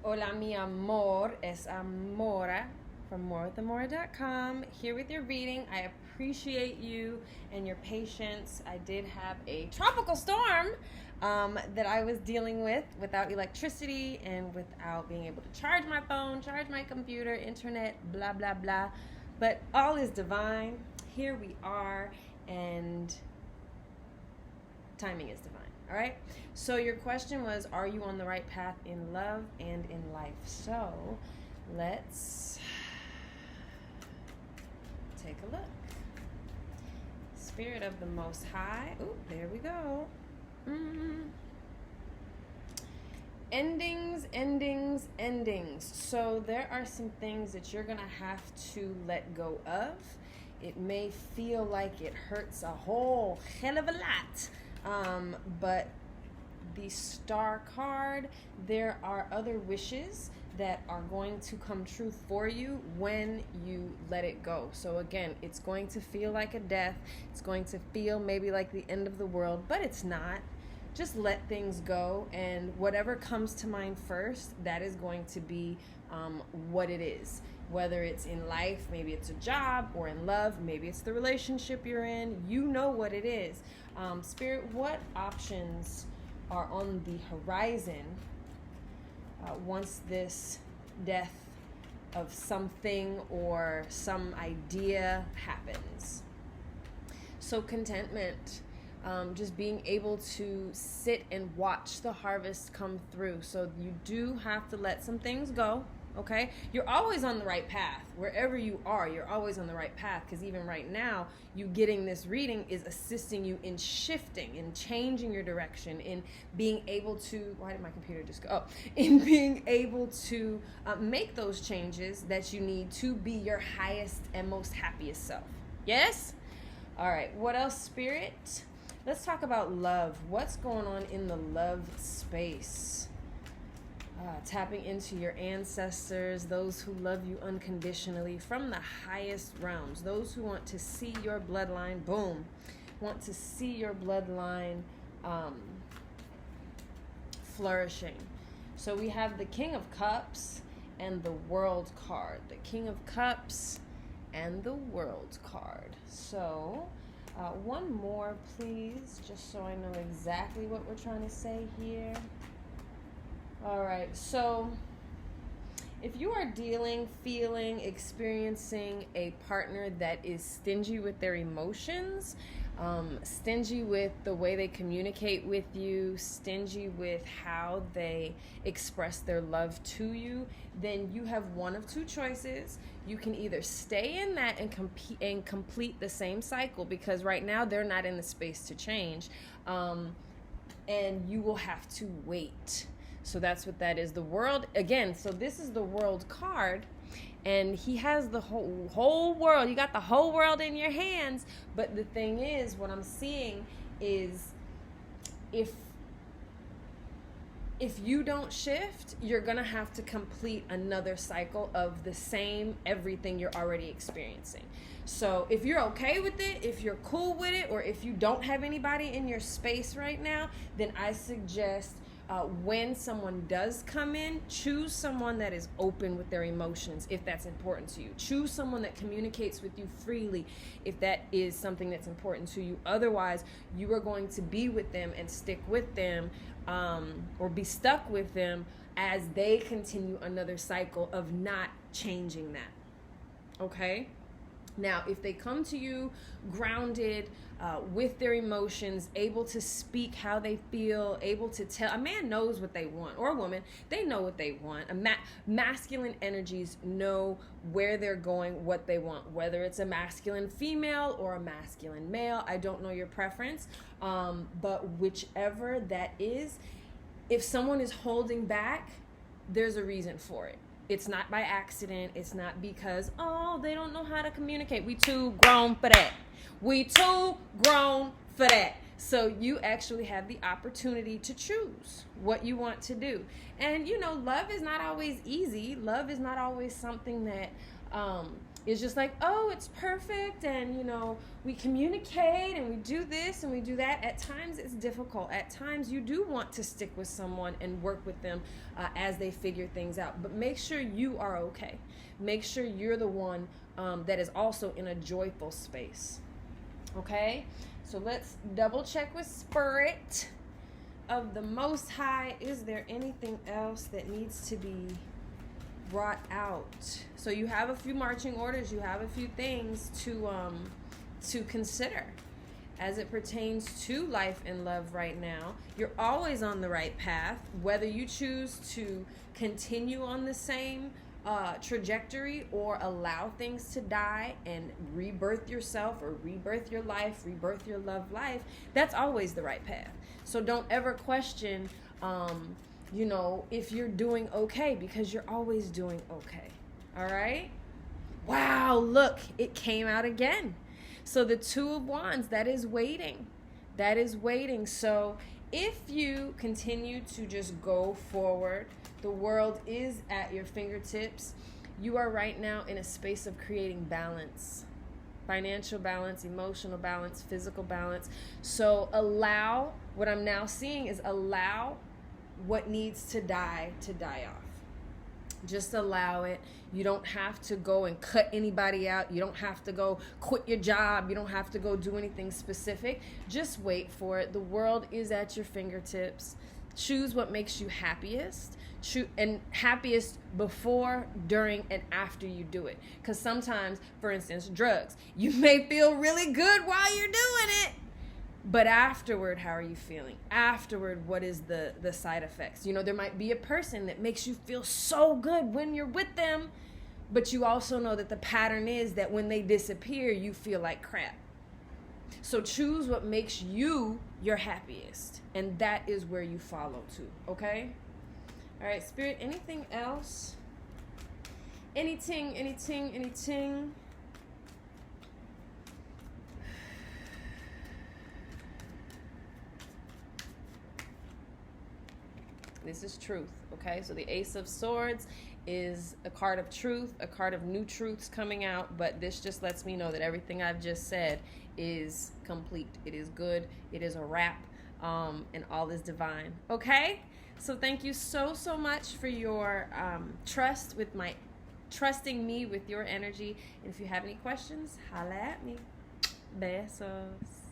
Hola, mi amor. Es Amora from MoreWithAmora.com. Here with your reading. I appreciate you and your patience. I did have a tropical storm that I was dealing with without electricity and without being able to charge my phone, charge my computer, internet, blah, blah, blah. But all is divine. Here we are, and timing is divine. All right. So your question was, are you on the right path in love and in life? So let's take a look. Spirit of the Most High. Ooh, there we go. Endings, endings, endings. So there are some things that you're going to have to let go of. It may feel like it hurts a whole hell of a lot. But the Star card, there are other wishes that are going to come true for you when you let it go. So again, it's going to feel like a death. It's going to feel maybe like the end of the world, but it's not. Just let things go, and whatever comes to mind first, that is going to be what it is. Whether it's in life, maybe it's a job, or in love, maybe it's the relationship you're in. You know what it is. Spirit, what options are on the horizon once this death of something or some idea happens? So contentment, just being able to sit and watch the harvest come through. So you do have to let some things go. Okay, you're always on the right path. Wherever you are, you're always on the right path, because even right now, you getting this reading is assisting you in shifting, in changing your direction, in being able to, why did my computer just go? Oh, in being able to make those changes that you need to be your highest and most happiest self. Yes? All right, what else, Spirit? Let's talk about love. What's going on in the love space? Tapping into your ancestors, those who love you unconditionally from the highest realms, those who want to see your bloodline, boom, want to see your bloodline flourishing. So we have the King of Cups and the World card. The King of Cups and the World card. So one more, please, just so I know exactly what we're trying to say here. All right, so if you are dealing, feeling, experiencing a partner that is stingy with their emotions, stingy with the way they communicate with you, stingy with how they express their love to you, then you have one of two choices. You can either stay in that and complete the same cycle, because right now they're not in the space to change, and you will have to wait. So that's what that is. The World, again, so this is the World card, and he has the whole world. You got the whole world in your hands. But the thing is, what I'm seeing is if you don't shift, you're going to have to complete another cycle of the same everything you're already experiencing. So if you're okay with it, if you're cool with it, or if you don't have anybody in your space right now, then I suggest when someone does come in, choose someone that is open with their emotions, if that's important to you. Choose someone that communicates with you freely, if that is something that's important to you. Otherwise, you are going to be with them and stick with them, or be stuck with them as they continue another cycle of not changing that. Okay? Now, if they come to you grounded, with their emotions, able to speak how they feel, able to tell, a man knows what they want, or a woman, they know what they want. Masculine energies know where they're going, what they want, whether it's a masculine female or a masculine male. I don't know your preference, but whichever that is, if someone is holding back, there's a reason for it. It's not by accident. It's not because, oh, they don't know how to communicate. We too grown for that. We too grown for that. So you actually have the opportunity to choose what you want to do. And, you know, love is not always easy. Love is not always something that is just like, oh, it's perfect, and, you know, we communicate and we do this and we do that. At times it's difficult. At times you do want to stick with someone and work with them as they figure things out. But make sure you are okay. Make sure you're the one that is also in a joyful space. Okay? So let's double check with Spirit of the Most High. Is there anything else that needs to be brought out? So you have a few marching orders, you have a few things to consider as it pertains to life and love right now. You're always on the right path, whether you choose to continue on the same trajectory or allow things to die and rebirth yourself or rebirth your life, rebirth your love life. That's always the right path. So don't ever question you know, if you're doing okay, because you're always doing okay. All right? Wow, look, it came out again. So the Two of Wands, that is waiting. That is waiting. So if you continue to just go forward, the world is at your fingertips. You are right now in a space of creating balance. Financial balance, emotional balance, physical balance. So allow, what I'm now seeing is allow what needs to die off. Just allow it. You don't have to go and cut anybody out. You don't have to go quit your job. You don't have to go do anything specific. Just wait for it. The world is at your fingertips. Choose what makes you happiest. And happiest before, during, and after you do it. Because sometimes, for instance, drugs, you may feel really good while you're doing it, but afterward, how are you feeling? Afterward, what is the side effects? You know, there might be a person that makes you feel so good when you're with them, but you also know that the pattern is that when they disappear, you feel like crap. So choose what makes you your happiest, and that is where you follow to, okay? All right, Spirit, anything else? Anything? This is truth, okay? So the Ace of Swords is a card of truth, a card of new truths coming out, but this just lets me know that everything I've just said is complete. It is good. It is a wrap, and all is divine, okay? So thank you so much for your trusting me with your energy. And if you have any questions, holla at me. Besos.